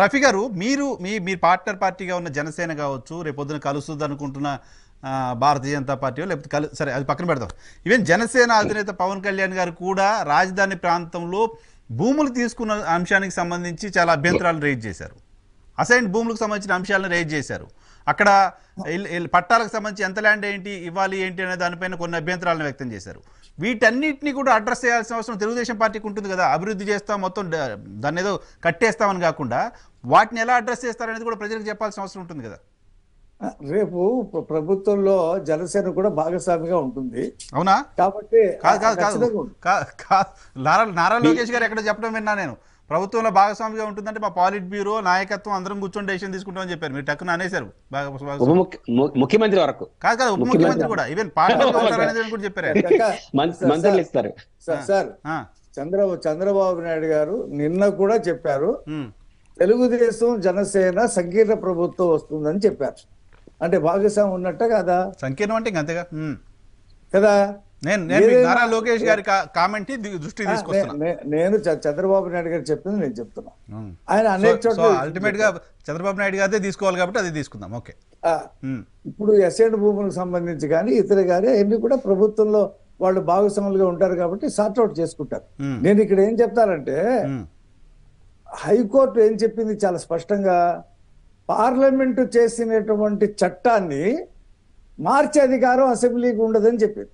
రఫీ గారు, మీరు మీ పార్ట్నర్ పార్టీగా ఉన్న జనసేన కావచ్చు, రేపొద్దున కలుస్తుంది అనుకుంటున్న భారతీయ జనతా పార్టీ, లేకపోతే సరే అది పక్కన పెడతాం. ఈవెన్ జనసేన అధినేత పవన్ కళ్యాణ్ గారు కూడా రాజధాని ప్రాంతంలో భూములు తీసుకున్న అంశానికి సంబంధించి చాలా అభ్యంతరాలు రేజ్ చేశారు. అసైన్ భూములకు సంబంధించిన అంశాలను రేజ్ చేశారు. అక్కడ పట్టాలకు సంబంధించి ఎంత ల్యాండ్ ఏంటి ఇవ్వాలి ఏంటి అనే దానిపైన కొన్ని అభ్యంతరాలను వ్యక్తం చేశారు. వీటన్నిటిని కూడా అడ్రస్ చేయాల్సిన అవసరం తెలుగుదేశం పార్టీకి ఉంటుంది కదా. అభివృద్ధి చేస్తాం, మొత్తం దాన్ని ఏదో కట్టేస్తామని కాకుండా వాటిని ఎలా అడ్రస్ చేస్తారనేది కూడా ప్రజలకు చెప్పాల్సిన అవసరం ఉంటుంది కదా. రేపు ప్రభుత్వంలో జనసేన కూడా భాగస్వామిగా ఉంటుంది. అవునా? కాబట్టి నారా లోకేష్ గారు ఎక్కడ చెప్పడం విన్నా నేను, ప్రభుత్వంలో భాగస్వామిగా ఉంటుందంటే మా పాలిట్ బ్యూరో నాయకత్వం అందరం కూర్చొని డెసిషన్ తీసుకుంటామని చెప్పారు. మీరు టక్కున అనేశారు. ముఖ్యమంత్రి వరకు కాదు, ఉప ముఖ్యమంత్రి కూడా ఈవెన్ పార్టీ కూడా చెప్పారు. మంత్రులు ఇస్తారు సార్. చంద్రబాబు నాయుడు గారు నిన్న కూడా చెప్పారు, తెలుగుదేశం జనసేన సంకీర్ణ ప్రభుత్వం వస్తుందని చెప్పారు. అంటే భాగస్వామి ఉన్నట్ట కదా. సంకీర్ణం అంటే అంతేగా కదా. నేను నారా లోకేష్ గారి కామెంట్ దృష్టి తీసుకొస్తున్నా. నేను చంద్రబాబు నాయుడు గారు చెప్పింది నేను చెప్తున్నా. ఆయన అనేక చోట్ల అల్టిమేట్ గా చంద్రబాబు నాయుడు గారే తీసుకోవాలి కాబట్టి అది తీసుకుందాం. ఓకే. ఇప్పుడు ఎస్ఐడ్ భూములకు సంబంధించి కానీ ఇతర కానీ అన్ని కూడా ప్రభుత్వంలో వాళ్ళు భాగస్వాములుగా ఉంటారు కాబట్టి సార్ట్అవుట్ చేసుకుంటారు. నేను ఇక్కడ ఏం చెప్తానంటే, హైకోర్టు ఏం చెప్పింది చాలా స్పష్టంగా, పార్లమెంటు చేసినటువంటి చట్టాన్ని మార్చే అధికారం అసెంబ్లీకి ఉండదని చెప్పింది.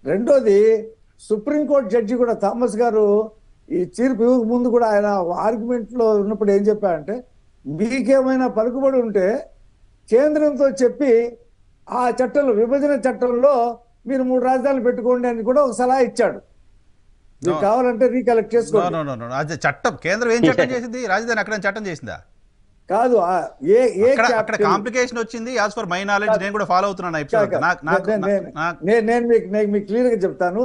రెండోది, సుప్రీంకోర్టు జడ్జి కూడా థామస్ గారు ఈ తీర్పు ముందు కూడా ఆయన ఆర్గ్యుమెంట్ లో ఉన్నప్పుడు ఏం చెప్పారంటే, మీకేమైనా పలుకుబడి ఉంటే కేంద్రంతో చెప్పి ఆ చట్టంలో, విభజన చట్టంలో మీరు 3 రాజధానులు పెట్టుకోండి అని కూడా ఒక సలహా ఇచ్చాడు. మీకు కావాలంటే రీకలెక్ట్ చేసుకోండి. చట్టం కేంద్రం ఏం చట్టం చేసింది? రాజధాని అక్కడ చట్టం చేసిందా? కాదు, అక్కడ కాంప్లికేషన్ వచ్చింది. యాజ్ ఫర్ మై నాలెడ్జ్, నేను కూడా ఫాలో అవుతున్నాను. నేను మీకు క్లియర్ గా చెప్తాను.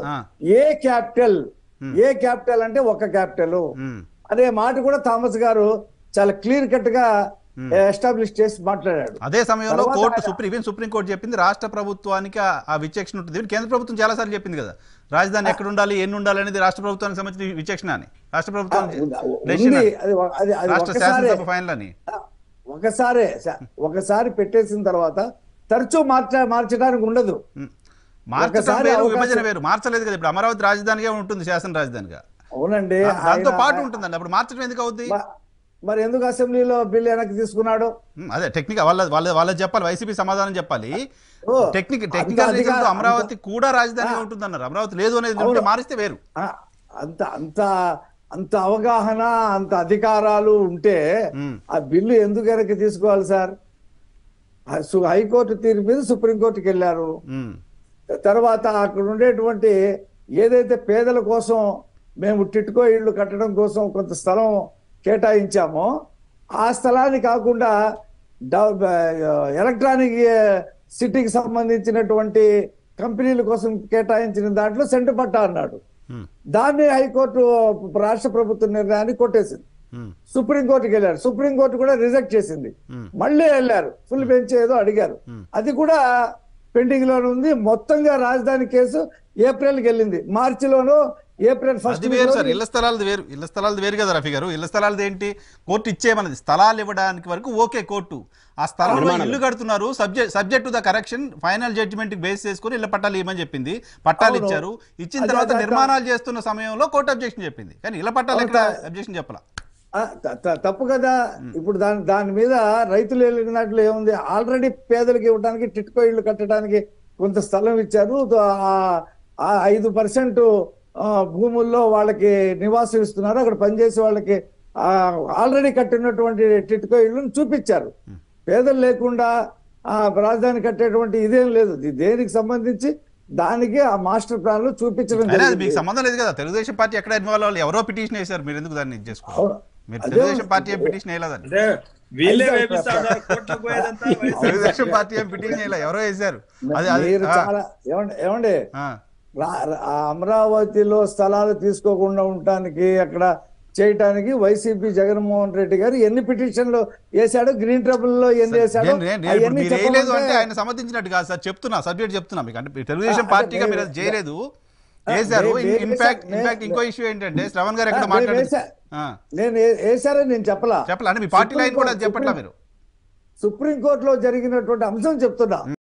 ఏ క్యాపిటల్ అంటే ఒక క్యాపిటల్ అనే మాట కూడా థామస్ గారు చాలా క్లియర్ కట్ గా ఎస్టాబ్లిష్ చేసి మాట్లాడాడు. అదే సమయంలో సుప్రీంకోర్టు చెప్పింది రాష్ట్ర ప్రభుత్వానికి ఆ విచక్షణ ఉంటుంది. కేంద్ర ప్రభుత్వం చాలా సార్లు చెప్పింది కదా, రాజధాని ఎక్కడ ఉండాలి, ఎన్ని ఉండాలి అనేది రాష్ట్ర ప్రభుత్వానికి సంబంధించిన విచక్షణ అని. రాష్ట్ర ప్రభుత్వం ఒకసారి పెట్టేసిన తర్వాత తరచూ మార్చడానికి ఉండదు. మార్చడం వేరు, విభజన వేరు. మార్చలేదు కదా. ఇప్పుడు అమరావతి రాజధానిగా ఉంటుంది, శాసన రాజధానిగా. అవునండి, దాంతో పాటు ఉంటుందండి. అప్పుడు మార్చడం ఎందుకు అవుతుంది? మరి ఎందుకు అసెంబ్లీలో బిల్ వెనక్కి తీసుకున్నాడు? అదే టెక్నికల్ వాళ్ళకి చెప్పాలి, వైసీపీ సమాధానం చెప్పాలి. టెక్నికల్ అమరావతి కూడా రాజధానిగా ఉంటుంది అన్నారు. అమరావతి లేదు అనేది మారిస్తే వేరు. అంత అవగాహన, అంత అధికారాలు ఉంటే ఆ బిల్లు ఎందుకు వెనక్కి తీసుకోవాలి సార్? హైకోర్టు తీర్పు మీద సుప్రీంకోర్టుకి వెళ్ళారు. తర్వాత అక్కడ ఉండేటువంటి ఏదైతే పేదల కోసం మేము టిట్కో ఇళ్ళు కట్టడం కోసం కొంత స్థలం కేటాయించామో, ఆ స్థలాన్ని కాకుండా ఎలక్ట్రానిక్ సిటీకి సంబంధించినటువంటి కంపెనీల కోసం కేటాయించిన దాంట్లో సెంటు పట్టా అన్నాడు. దాన్ని హైకోర్టు రాష్ట్ర ప్రభుత్వ నిర్ణయాన్ని కొట్టేసింది. సుప్రీంకోర్టుకి వెళ్ళారు. సుప్రీంకోర్టు కూడా రిజెక్ట్ చేసింది. మళ్ళీ వెళ్ళారు, ఫుల్ బెంచ్ ఏదో అడిగారు, అది కూడా పెండింగ్ లోనే ఉంది. మొత్తంగా రాజధాని కేసు ఏప్రిల్కి వెళ్ళింది. మార్చిలోనూ ఏప్రిల్ 1 వేరు సార్. ఇళ్ల స్థలాలు వేరు కదా రఫీ గారు. ఇళ్ల స్థలాలు ఏంటి, కోర్టు ఇచ్చేయమన్నది. స్థలాలు ఇవ్వడానికి వరకు ఓకే కోర్టు. ఆ స్థలంలో ఇల్లు కడుతున్నారు, subject to the correction, final judgement base చేసుకుని ఇళ్ల పట్టాలు ఇవ్వమని చెప్పింది. పట్టాలు ఇచ్చారు. ఇచ్చిన తర్వాత నిర్మాణాలు చేస్తున్న సమయంలో కోర్టు అబ్జెక్షన్ చెప్పింది. కానీ ఇళ్ల పట్టాలు ఎక్కడ అబ్జెక్షన్ చెప్పాల? తప్పు కదా. ఇప్పుడు దాని మీద రైతులు వెళ్ళినట్లు ఏముంది? ఆల్రెడీ పేదలకు ఇవ్వడానికి, టిట్కో ఇళ్ళు కట్టడానికి కొంత స్థలం ఇచ్చారు. 5% భూముల్లో వాళ్ళకి నివాసం ఇస్తున్నారు. అక్కడ పనిచేసే వాళ్ళకి ఆల్రెడీ కట్టినటువంటి టిట్కో ఇళ్ళను చూపించారు. పేదలు లేకుండా రాజధాని కట్టేటువంటి ఇదేం లేదు. దేనికి సంబంధించి దానికి ఆ మాస్టర్ ప్లాన్ లో చూపించడం. మీకు సంబంధం లేదు కదా. తెలుగుదేశం పార్టీ ఎక్కడ ఇన్వాల్వ్ అవ్వాలి? ఎవరో పిటిషన్ వేశారు, మీరు ఎందుకు దాన్ని చేసుకోవాలి? మీరు తెలుగుదేశం పార్టీ ఏం పిటిషన్ వేయలేదండి. తెలుగుదేశం పార్టీ ఏం పిటిషన్ వేయలేదు, ఎవరో వేశారు. ఏమండి, అమరావతిలో స్థలాలు తీసుకోకుండా ఉండటానికి, అక్కడ చేయటానికి వైసీపీ జగన్మోహన్ రెడ్డి గారు ఎన్ని పిటిషన్లు వేశాడు, గ్రీన్ ట్రిబ్యునల్ లో ఎన్ని వేశాడు? అంటే ఆయన సమర్థించినట్టు కాదు సార్, చెప్తున్నా, సబ్జెక్ట్ చెప్తున్నా మీకు. అంటే తెలుగుదేశం పార్టీగా మీరు అది చేయలేదు, వేశారు. నే- ఇన్ఫాక్ట్ నే- ఇంకో ఇష్యూ ఏంటంటే శ్రవణ్ గారు ఎక్కడ నేను మాట్లాడారు వేసా. నేను వేశారని నేను చెప్పలా. చెప్పాలి మీ పార్టీ లైన్ కూడా చెప్పట్లా మీరు. సుప్రీంకోర్టులో జరిగినటువంటి అంశం చెప్తున్నా.